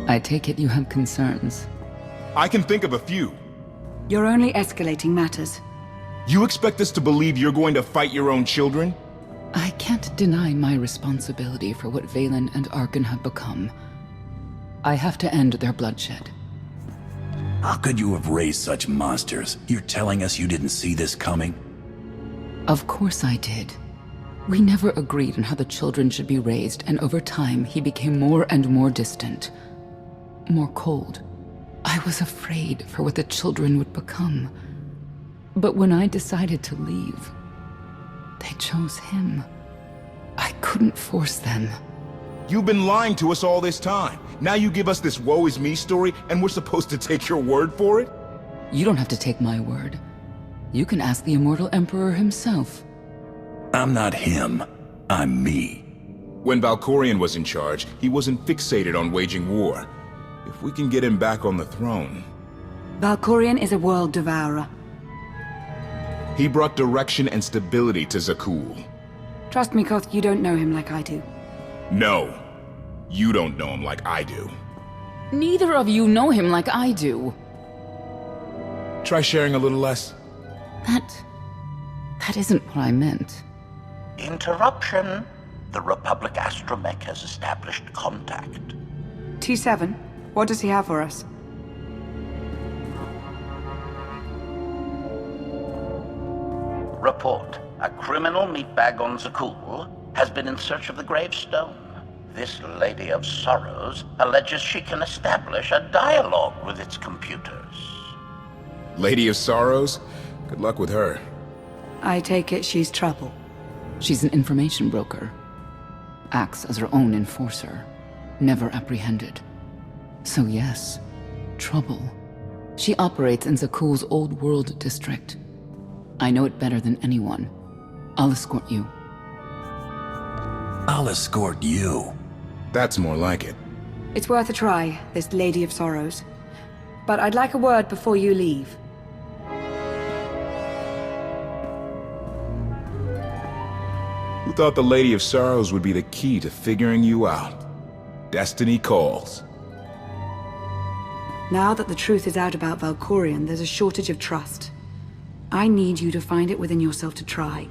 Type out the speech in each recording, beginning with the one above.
I take it you have concerns. I can think of a few. You're only escalating matters. You expect us to believe you're going to fight your own children? I can't deny my responsibility for what Valen and Arkan have become. I have to end their bloodshed. How could you have raised such monsters? You're telling us you didn't see this coming? Of course I did. We never agreed on how the children should be raised, and over time he became more and more distant. More cold. I was afraid for what the children would become. But when I decided to leave, they chose him. I couldn't force them. You've been lying to us all this time. Now you give us this woe is me story, and we're supposed to take your word for it? You don't have to take my word. You can ask the Immortal Emperor himself. I'm not him. I'm me. When Valkorion was in charge, he wasn't fixated on waging war. If we can get him back on the throne... Valkorion is a world devourer. He brought direction and stability to Zakul. Trust me, Koth, you don't know him like I do. No. You don't know him like I do. Neither of you know him like I do. Try sharing a little less. That isn't what I meant. Interruption. The Republic astromech has established contact. T7, what does he have for us? Report. A criminal meatbag on Zakul has been in search of the gravestone. This Lady of Sorrows alleges she can establish a dialogue with its computers. Lady of Sorrows? Good luck with her. I take it she's trouble. She's an information broker. Acts as her own enforcer. Never apprehended. So yes, trouble. She operates in Zakul's Old World district. I know it better than anyone. I'll escort you. I'll escort you. That's more like it. It's worth a try, this Lady of Sorrows. But I'd like a word before you leave. Who thought the Lady of Sorrows would be the key to figuring you out? Destiny calls. Now that the truth is out about Valkorion, there's a shortage of trust. I need you to find it within yourself to try.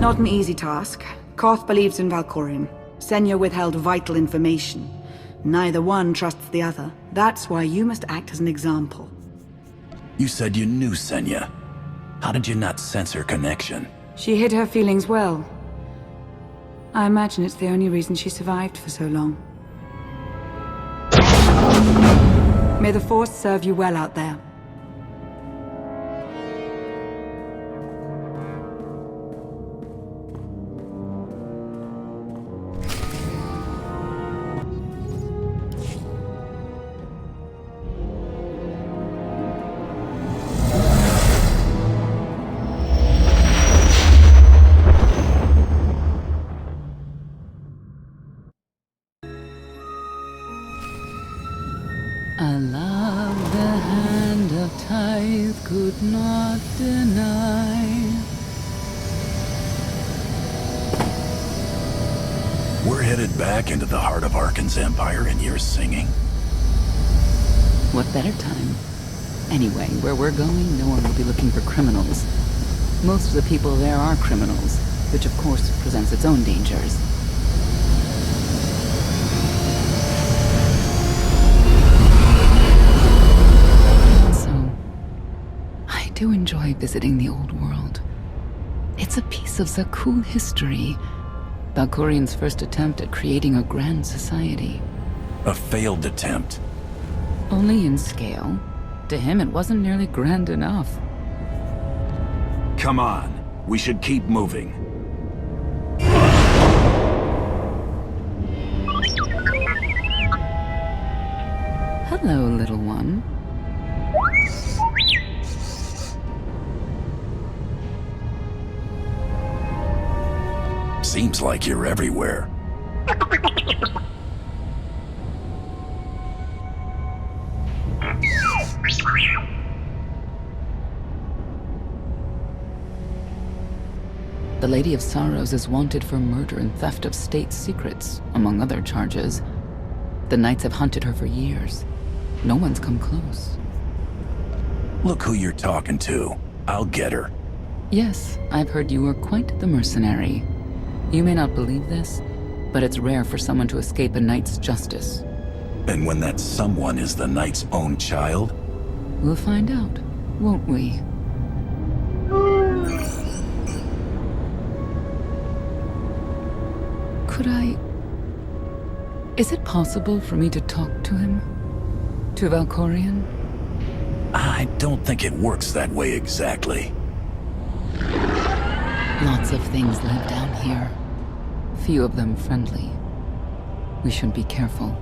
Not an easy task. Koth believes in Valkorion. Senya withheld vital information. Neither one trusts the other. That's why you must act as an example. You said you knew Senya. How did you not sense her connection? She hid her feelings well. I imagine it's the only reason she survived for so long. May the Force serve you well out there. I love the hand of tithe could not deny. We're headed back into the heart of Arkan's empire and you're singing? What better time? Anyway, where we're going, no one will be looking for criminals. Most of the people there are criminals, which of course presents its own dangers. I do enjoy visiting the old world. It's a piece of Zakul history. Valkorion's first attempt at creating a grand society. A failed attempt. Only in scale. To him, it wasn't nearly grand enough. Come on. We should keep moving. Hello, little one. Seems like you're everywhere. The Lady of Sorrows is wanted for murder and theft of state secrets, among other charges. The Knights have hunted her for years. No one's come close. Look who you're talking to. I'll get her. Yes, I've heard you are quite the mercenary. You may not believe this, but it's rare for someone to escape a knight's justice. And when that someone is the knight's own child? We'll find out, won't we? Could I... Is it possible for me to talk to him? To Valkorion? I don't think it works that way exactly. Lots of things live down here. Few of them friendly. We should be careful.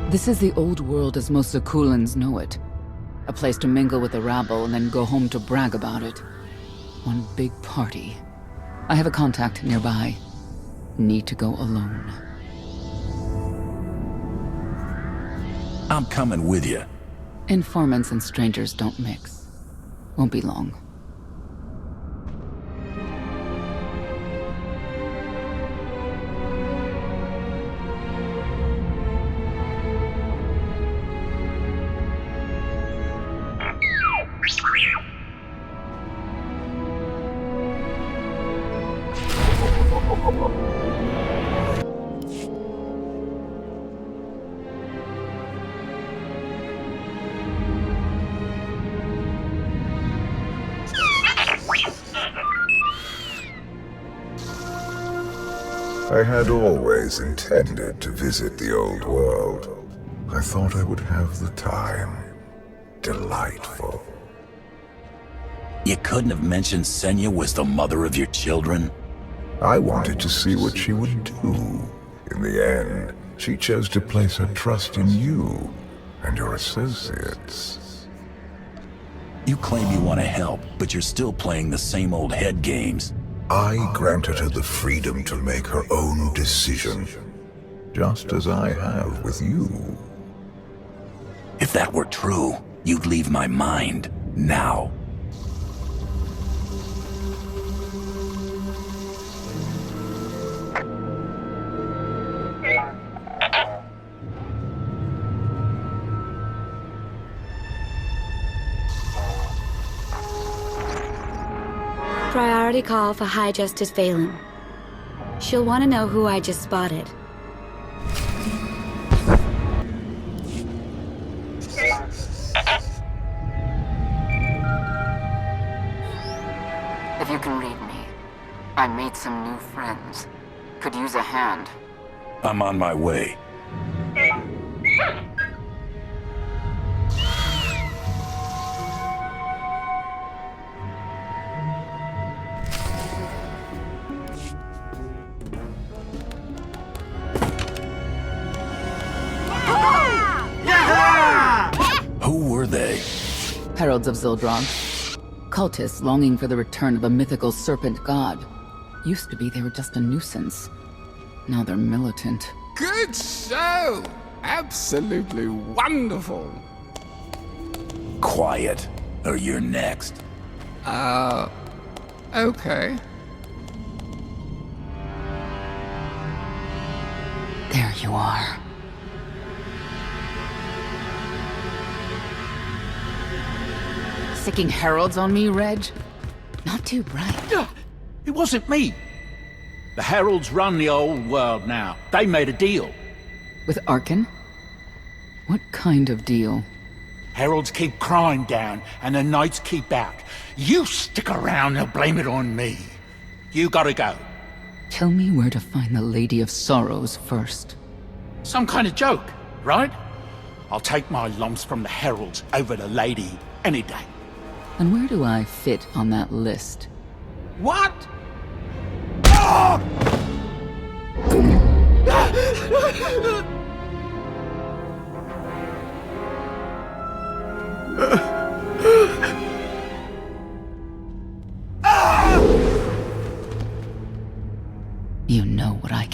This is the old world as most Zakulans know it. A place to mingle with the rabble and then go home to brag about it. One big party. I have a contact nearby. Need to go alone. I'm coming with you. Informants and strangers don't mix. Won't be long. I had always intended to visit the old world. I thought I would have the time. Delightful. You couldn't have mentioned Senya was the mother of your children? I wanted to see what she would do. In the end, she chose to place her trust in you and your associates. You claim you want to help, but you're still playing the same old head games. I granted her the freedom to make her own decision, just as I have with you. If that were true, you'd leave my mind, now. Priority call for High Justice Valen. She'll want to know who I just spotted. If you can read me, I made some new friends. Could use a hand. I'm on my way. Who were they? Heralds of Zildrog. Cultists longing for the return of a mythical serpent god. Used to be they were just a nuisance. Now they're militant. Good show! Absolutely wonderful. Quiet, or you're next. Okay. There you are. Sicking heralds on me, Reg? Not too bright. It wasn't me. The Heralds run the old world now. They made a deal. With Arkin? What kind of deal? Heralds keep crime down, and the Knights keep out. You stick around and blame it on me. You gotta go. Tell me where to find the Lady of Sorrows first. Some kind of joke, right? I'll take my lumps from the Heralds over the Lady any day. And where do I fit on that list? What? Ah!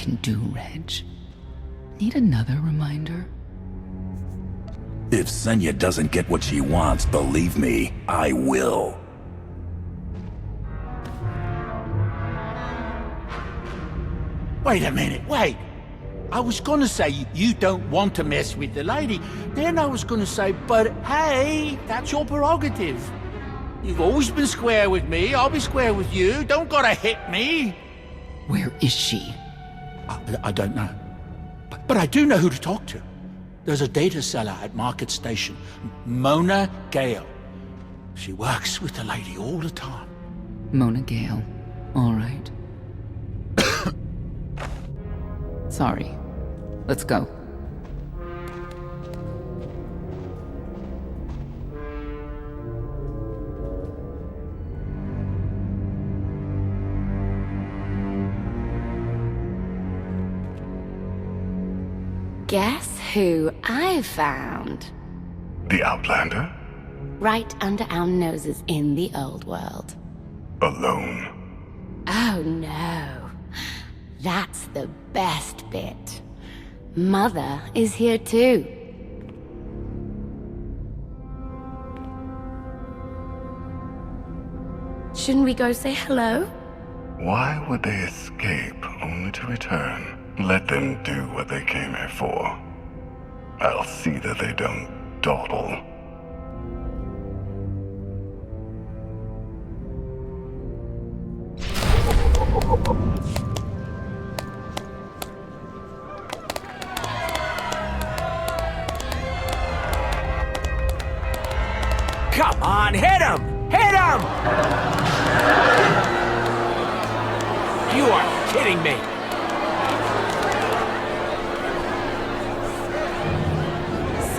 can do, Reg. Need another reminder? If Senya doesn't get what she wants, believe me, I will. Wait a minute, wait. I was gonna say you don't want to mess with the lady. Then I was gonna say, but hey, that's your prerogative. You've always been square with me, I'll be square with you. Don't gotta hit me. Where is she? I don't know. But I do know who to talk to. There's a data seller at Market Station, Mona Gale. She works with the lady all the time. Mona Gale. All right. Sorry. Let's go. Guess who I found? The Outlander? Right under our noses in the old world. Alone? Oh no. That's the best bit. Mother is here too. Shouldn't we go say hello? Why would they escape only to return? Let them do what they came here for. I'll see that they don't dawdle. Come on, hit him! Hit him! You are kidding me!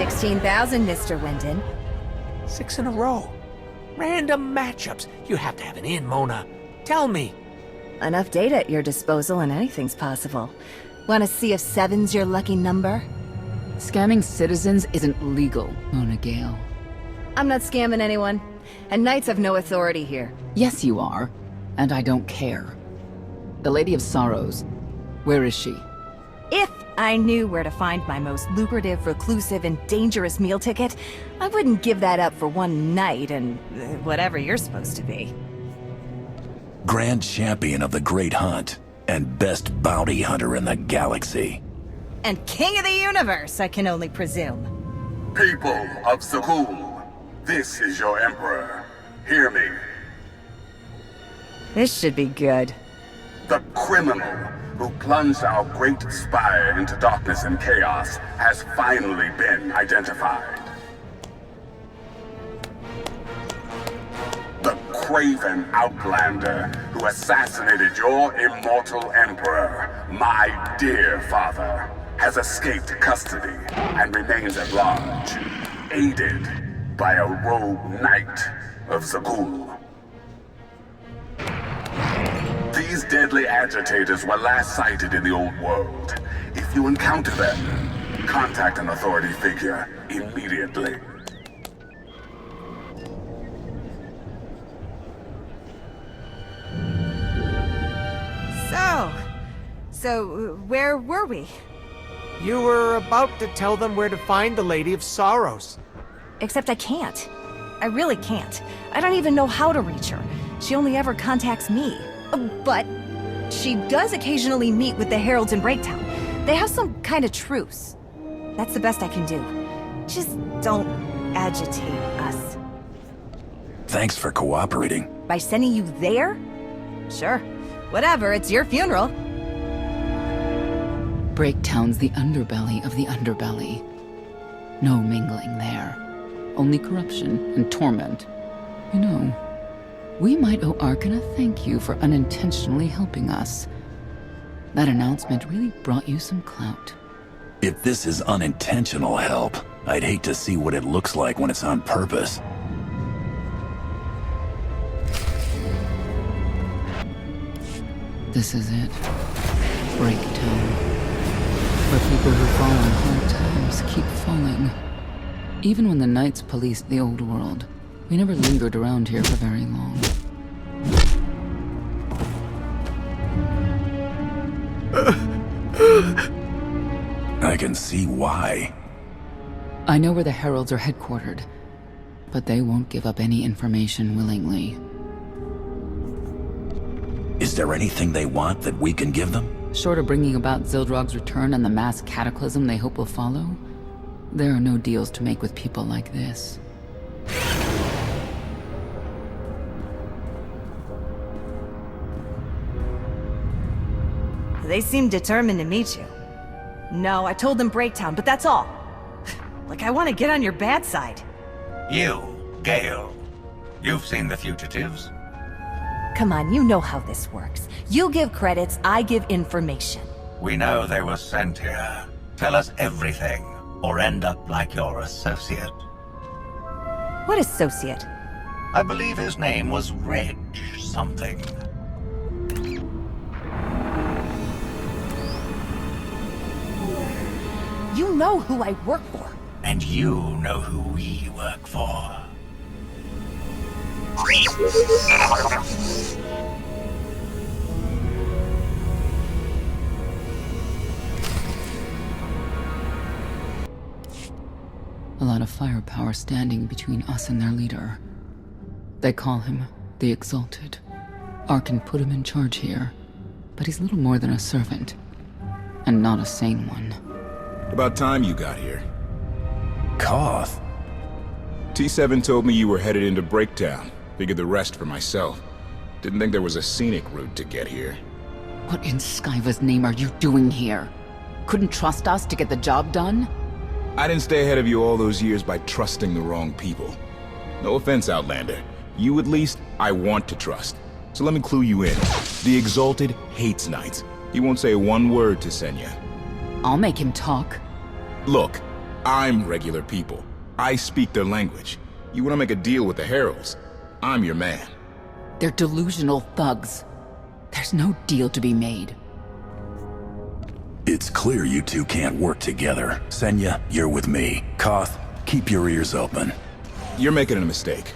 $16,000, Mr. Wyndon. 6 in a row. Random matchups. You have to have an in, Mona. Tell me. Enough data at your disposal and anything's possible. Want to see if 7's your lucky number? Scamming citizens isn't legal, Mona Gale. I'm not scamming anyone. And Knights have no authority here. Yes, you are. And I don't care. The Lady of Sorrows. Where is she? If I knew where to find my most lucrative, reclusive, and dangerous meal ticket, I wouldn't give that up for one night and whatever you're supposed to be. Grand Champion of the Great Hunt, and best bounty hunter in the galaxy. And King of the Universe, I can only presume. People of Zakul, this is your Emperor. Hear me. This should be good. The criminal who plunged our great spire into darkness and chaos has finally been identified. The craven outlander who assassinated your immortal emperor, my dear father, has escaped custody and remains at large, aided by a rogue knight of Zakul. These deadly agitators were last sighted in the old world. If you encounter them, contact an authority figure immediately. So, where were we? You were about to tell them where to find the Lady of Sorrows. Except I can't. I really can't. I don't even know how to reach her. She only ever contacts me. But she does occasionally meet with the Heralds in Breaktown. They have some kind of truce. That's the best I can do. Just don't agitate us. Thanks for cooperating. By sending you there? Sure. Whatever, it's your funeral. Breaktown's the underbelly of the underbelly. No mingling there. Only corruption and torment. You know, we might owe Arkan a thank you for unintentionally helping us. That announcement really brought you some clout. If this is unintentional help, I'd hate to see what it looks like when it's on purpose. This is it. Breaktown. Where people who fall on hard times keep falling. Even when the Knights policed the old world, we never lingered around here for very long. I can see why. I know where the Heralds are headquartered, but they won't give up any information willingly. Is there anything they want that we can give them? Short of bringing about Zildrog's return and the mass cataclysm they hope will follow, there are no deals to make with people like this. They seem determined to meet you. No, I told them Breaktown, but that's all. Like I want to get on your bad side. You, Gale. You've seen the fugitives? Come on, you know how this works. You give credits, I give information. We know they were sent here. Tell us everything, or end up like your associate. What associate? I believe his name was Reg something. You know who I work for. And you know who we work for. A lot of firepower standing between us and their leader. They call him the Exalted. Arkan put him in charge here, but he's little more than a servant, and not a sane one. About time you got here. Koth? T7 told me you were headed into Breaktown. Figured the rest for myself. Didn't think there was a scenic route to get here. What in Skyva's name are you doing here? Couldn't trust us to get the job done? I didn't stay ahead of you all those years by trusting the wrong people. No offense, Outlander. You at least, I want to trust. So let me clue you in. The Exalted hates Knights. He won't say one word to Senya. I'll make him talk. Look, I'm regular people. I speak their language. You want to make a deal with the Heralds? I'm your man. They're delusional thugs. There's no deal to be made. It's clear you two can't work together. Senya, you're with me. Koth, keep your ears open. You're making a mistake.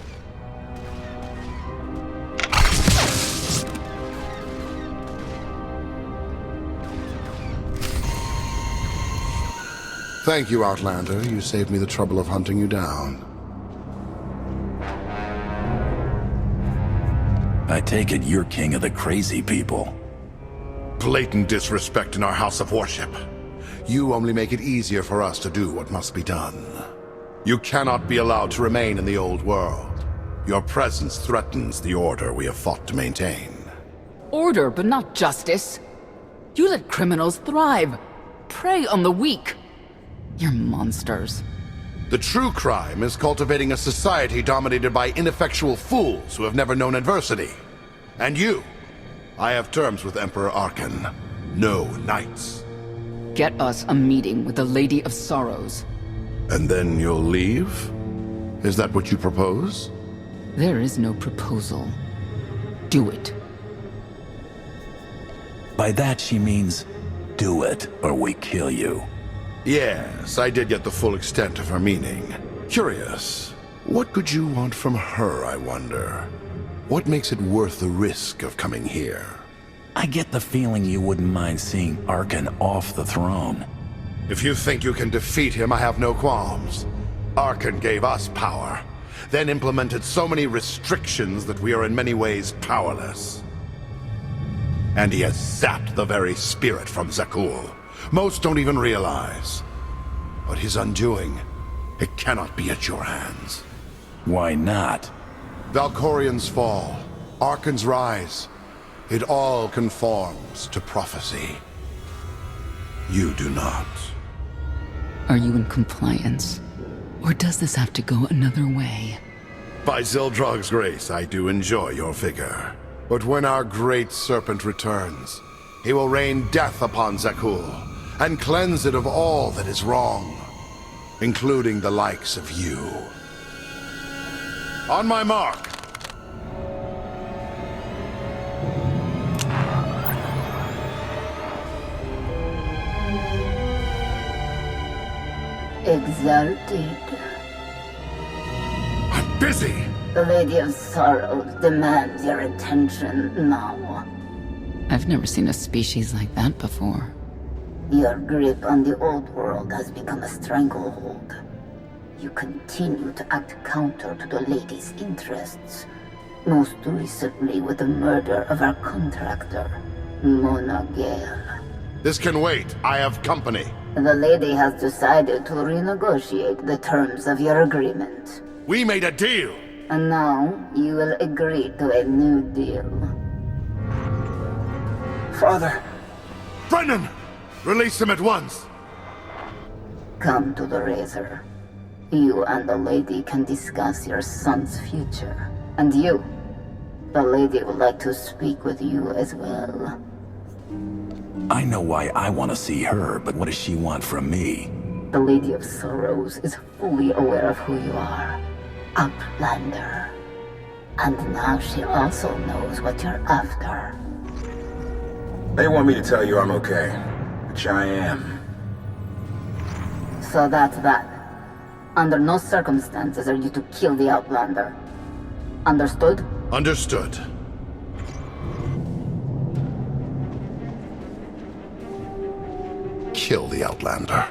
Thank you, Outlander. You saved me the trouble of hunting you down. I take it you're king of the crazy people. Blatant disrespect in our house of worship. You only make it easier for us to do what must be done. You cannot be allowed to remain in the old world. Your presence threatens the order we have fought to maintain. Order, but not justice. You let criminals thrive. Prey on the weak. You're monsters. The true crime is cultivating a society dominated by ineffectual fools who have never known adversity. And you, I have terms with Emperor Arkan. No knights. Get us a meeting with the Lady of Sorrows. And then you'll leave? Is that what you propose? There is no proposal. Do it. By that she means, do it or we kill you. Yes, I did get the full extent of her meaning. Curious. What could you want from her, I wonder? What makes it worth the risk of coming here? I get the feeling you wouldn't mind seeing Arkan off the throne. If you think you can defeat him, I have no qualms. Arkan gave us power, then implemented so many restrictions that we are in many ways powerless. And he has zapped the very spirit from Zakul. Most don't even realize. But his undoing, it cannot be at your hands. Why not? Valkorian's fall, Arkan's rise, it all conforms to prophecy. You do not. Are you in compliance? Or does this have to go another way? By Zildrog's grace, I do enjoy your vigor. But when our great serpent returns, he will rain death upon Zakul, and cleanse it of all that is wrong, including the likes of you. On my mark! Exalted. I'm busy! The Lady of Sorrows demands your attention now. I've never seen a species like that before. Your grip on the old world has become a stranglehold. You continue to act counter to the lady's interests, most recently with the murder of our contractor, Mona Gale. This can wait. I have company. The lady has decided to renegotiate the terms of your agreement. We made a deal! And now, you will agree to a new deal. Father! Brennan! Release him at once! Come to the Razor. You and the lady can discuss your son's future. And you, the lady would like to speak with you as well. I know why I want to see her, but what does she want from me? The Lady of Sorrows is fully aware of who you are. Outlander. And now she also knows what you're after. They want me to tell you I'm okay, which I am. So that's that. Under no circumstances are you to kill the Outlander. Understood? Understood. Kill the Outlander.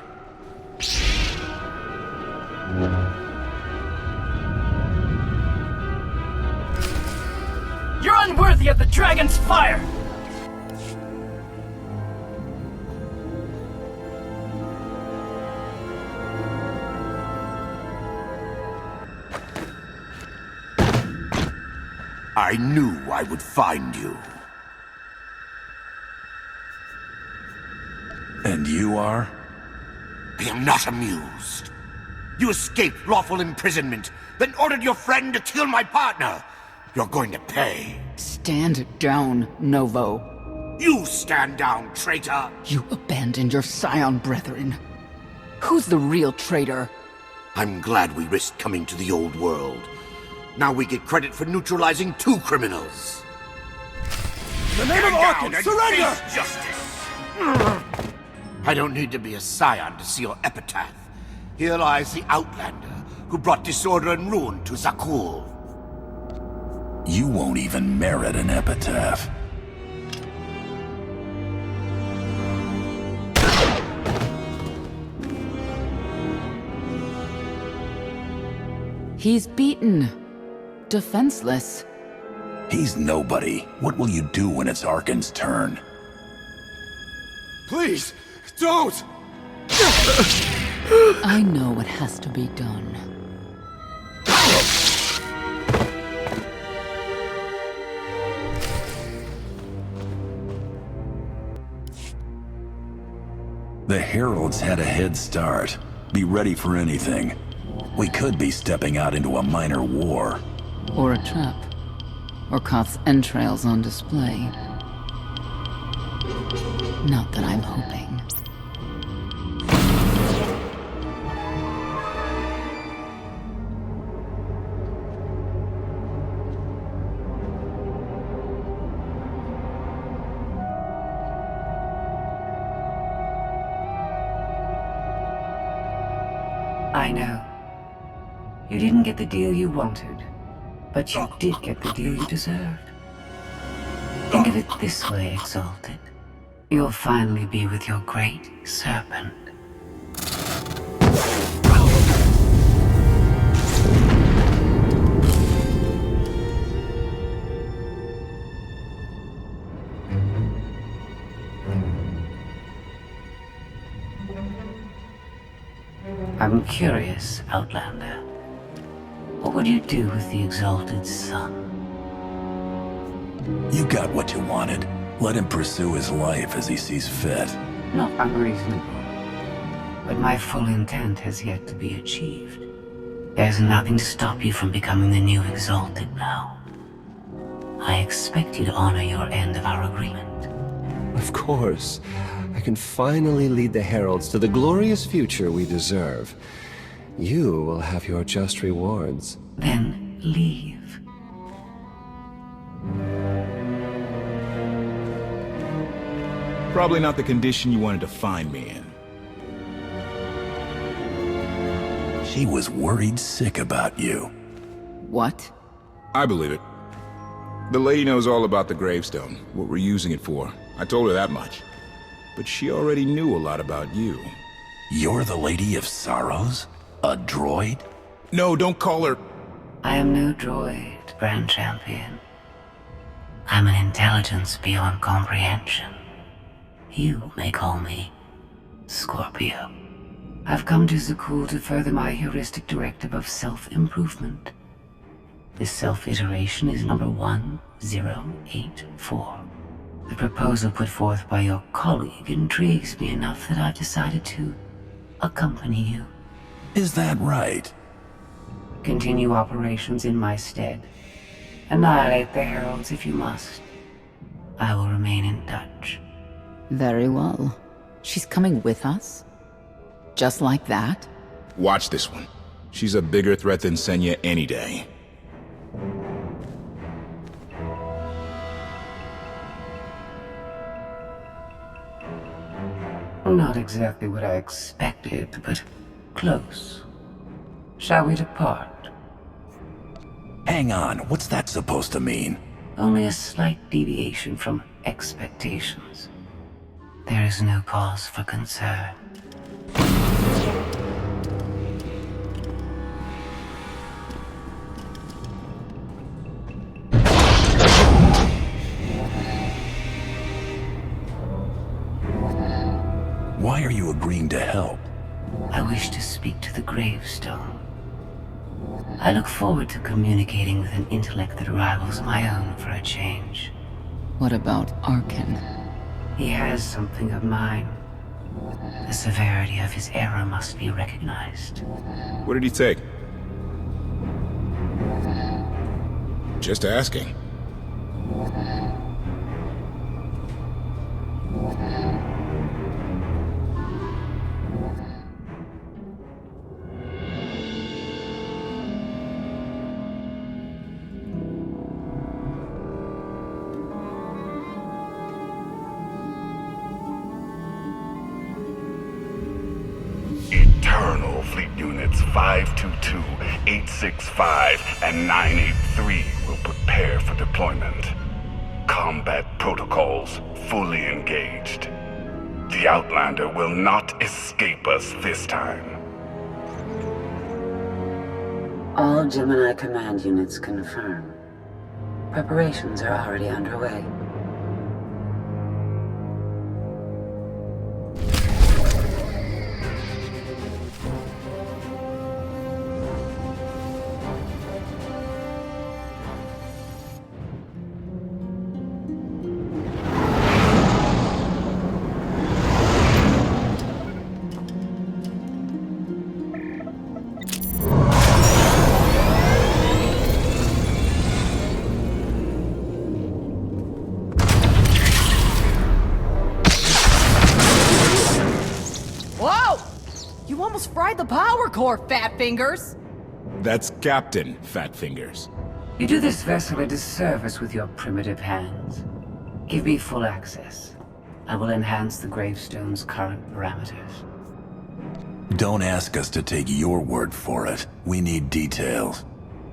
You're unworthy of the dragon's fire! I knew I would find you. And you are? I am not amused. You escaped lawful imprisonment, then ordered your friend to kill my partner. You're going to pay. Stand down, Novo. You stand down, traitor! You abandoned your scion brethren. Who's the real traitor? I'm glad we risked coming to the old world. Now we get credit for neutralizing 2 criminals. In the name of Arkan, surrender! Justice! I don't need to be a scion to see your epitaph. Here lies the Outlander, who brought disorder and ruin to Zakul. You won't even merit an epitaph. He's beaten. Defenseless. He's nobody. What will you do when it's Arkan's turn? Please, don't! I know what has to be done. The Heralds had a head start. Be ready for anything. We could be stepping out into a minor war. Or a trap. Or Koth's entrails on display. Not that I'm hoping. I know. You didn't get the deal you wanted, but you did get the deal you deserved. Think of it this way, Exalted. You'll finally be with your great serpent. I'm curious, Outlander. What would you do with the Exalted Sun? You got what you wanted. Let him pursue his life as he sees fit. Not unreasonable. But my full intent has yet to be achieved. There's nothing to stop you from becoming the new Exalted now. I expect you to honor your end of our agreement. Of course. I can finally lead the Heralds to the glorious future we deserve. You will have your just rewards. Then leave. Probably not the condition you wanted to find me in. She was worried sick about you. What? I believe it. The lady knows all about the gravestone, what we're using it for. I told her that much. but she already knew a lot about you. You're the Lady of Sorrows? A droid? No, don't call her... I am no droid, Grand Champion. I'm an intelligence beyond comprehension. You may call me Scorpio. I've come to Zakul to further my heuristic directive of self-improvement. This self-iteration is number 1084. The proposal put forth by your colleague intrigues me enough that I've decided to accompany you. Is that right? Continue operations in my stead. Annihilate the Heralds if you must. I will remain in touch. Very well. She's coming with us? Just like that? Watch this one. She's a bigger threat than Senya any day. Not exactly what I expected, but close. Shall we depart? Hang on, what's that supposed to mean? Only a slight deviation from expectations. There is no cause for concern. Why are you agreeing to help? I wish to speak to the gravestone. I look forward to communicating with an intellect that rivals my own for a change. What about Arkin? He has something of mine. The severity of his error must be recognized. What did he take? Just asking. Eternal Fleet Units 522, 865, and 983 will prepare for deployment. Combat protocols fully engaged. The Outlander will not escape us this time. All Gemini command units confirm. Preparations are already underway. Fried the power core, Fat Fingers! That's Captain Fat Fingers. You do this vessel a disservice with your primitive hands. Give me full access. I will enhance the gravestone's current parameters. Don't ask us to take your word for it. We need details.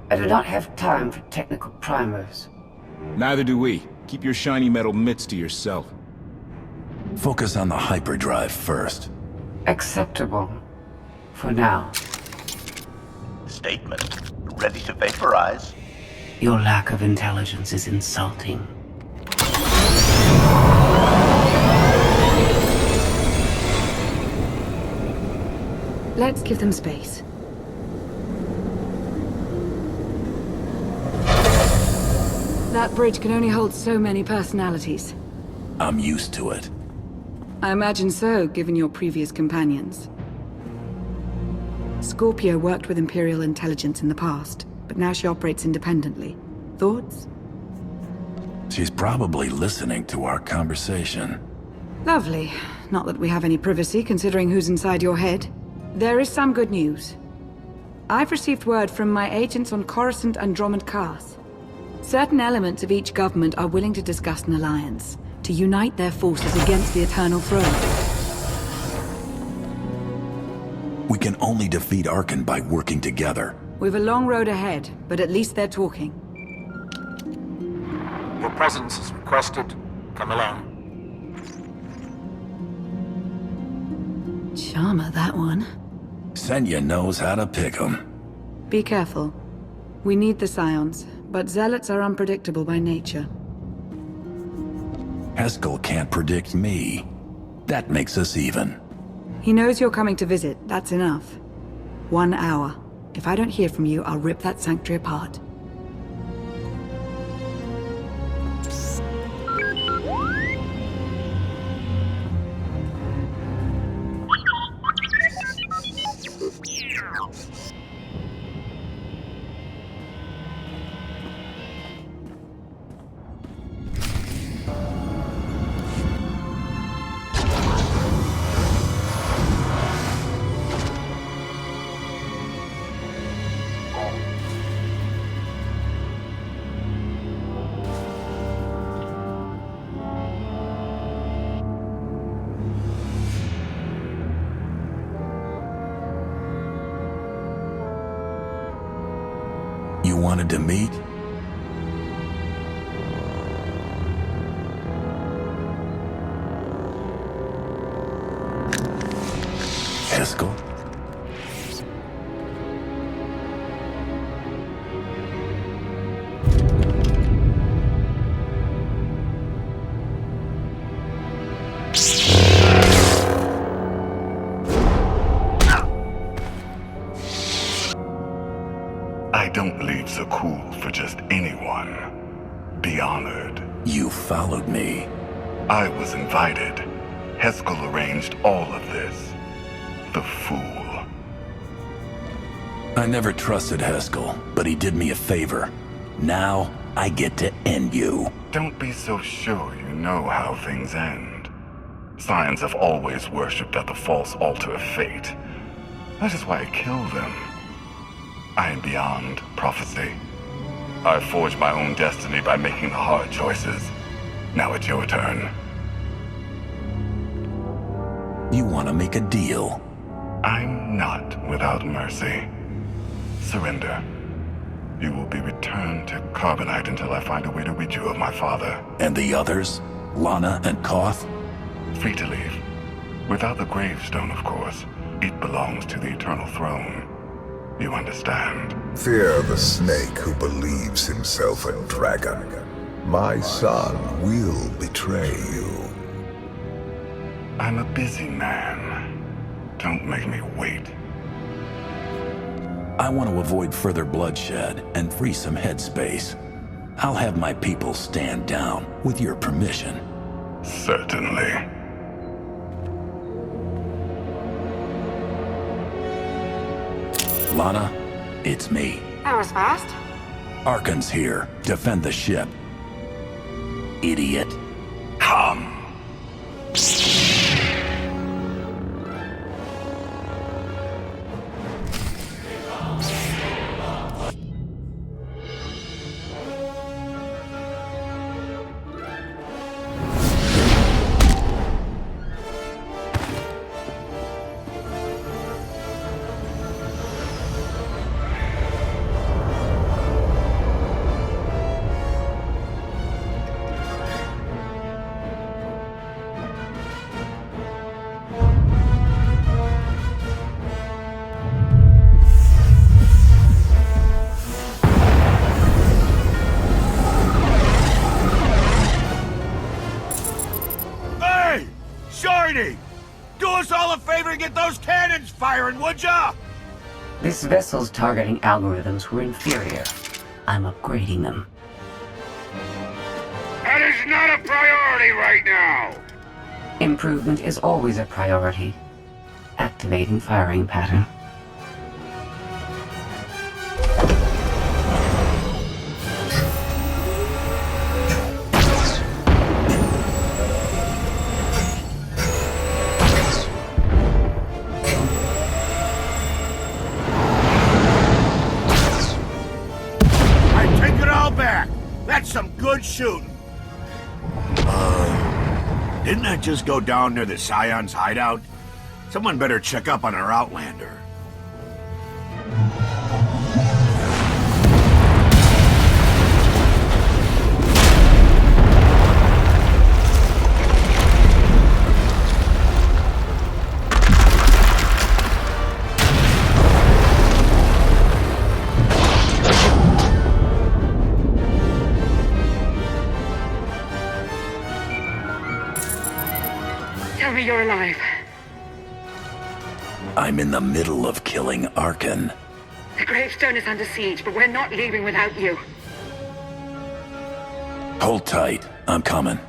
I do not have time for technical primers. Neither do we. Keep your shiny metal mitts to yourself. Focus on the hyperdrive first. Acceptable. For now. Statement. Ready to vaporize? Your lack of intelligence is insulting. Let's give them space. That bridge can only hold so many personalities. I'm used to it. I imagine so, given your previous companions. Scorpio worked with Imperial intelligence in the past, but now she operates independently. Thoughts? She's probably listening to our conversation. Lovely. Not that we have any privacy, considering who's inside your head. There is some good news. I've received word from my agents on Coruscant and Dromund Kaas. Certain elements of each government are willing to discuss an alliance, to unite their forces against the Eternal Throne. We can only defeat Arkin by working together. We've a long road ahead, but at least they're talking. Your presence is requested. Come along. Charmer, that one. Senya knows how to pick 'em. Be careful. We need the Scions, but Zealots are unpredictable by nature. Haskell can't predict me. That makes us even. He knows you're coming to visit, that's enough. 1 hour. If I don't hear from you, I'll rip that sanctuary apart. You wanted to meet? Haskell? I don't leave so cool for just anyone. Be honored. You followed me. I was invited. Haskell arranged all of this. The fool. I never trusted Haskell, but he did me a favor. Now, I get to end you. Don't be so sure you know how things end. Scions have always worshipped at the false altar of fate. That is why I kill them. I am beyond prophecy. I forged my own destiny by making the hard choices. Now it's your turn. You want to make a deal? I'm not without mercy. Surrender. You will be returned to Carbonite until I find a way to rid you of my father. And the others? Lana and Koth? Free to leave. Without the gravestone, of course. It belongs to the Eternal Throne. You understand? Fear the snake who believes himself a dragon. My son will betray you. I'm a busy man. Don't make me wait. I want to avoid further bloodshed and free some headspace. I'll have my people stand down, with your permission. Certainly. Lana, it's me. That was fast. Arkan's here. Defend the ship. Idiot. Come. Do us all a favor and get those cannons firing, would ya? This vessel's targeting algorithms were inferior. I'm upgrading them. That is not a priority right now! Improvement is always a priority. Activating firing pattern. That's some good shooting. Didn't that just go down near the Scion's hideout? Someone better check up on our Outlander. me you're alive. I'm in the middle of killing Arkan. The gravestone is under siege, but we're not leaving without you. Hold tight. I'm coming.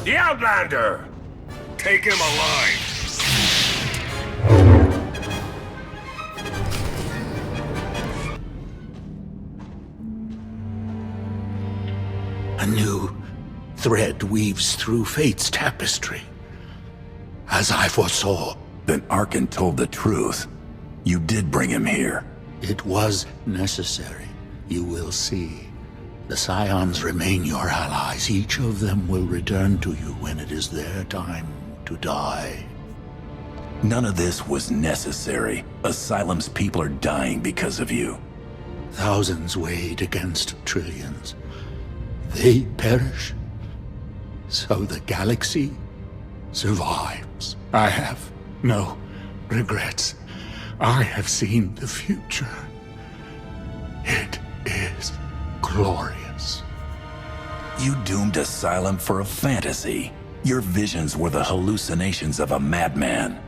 The Outlander! Take him alive! A new thread weaves through fate's tapestry. As I foresaw. Then Arkan told the truth. You did bring him here. It was necessary. You will see. The Scions remain your allies. Each of them will return to you when it is their time to die. None of this was necessary. Asylum's people are dying because of you. Thousands weighed against trillions. They perish, so the galaxy survives. I have no regrets. I have seen the future. It is glorious. You doomed Asylum for a fantasy. Your visions were the hallucinations of a madman.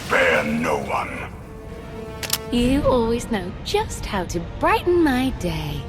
Spare no one. You always know just how to brighten my day.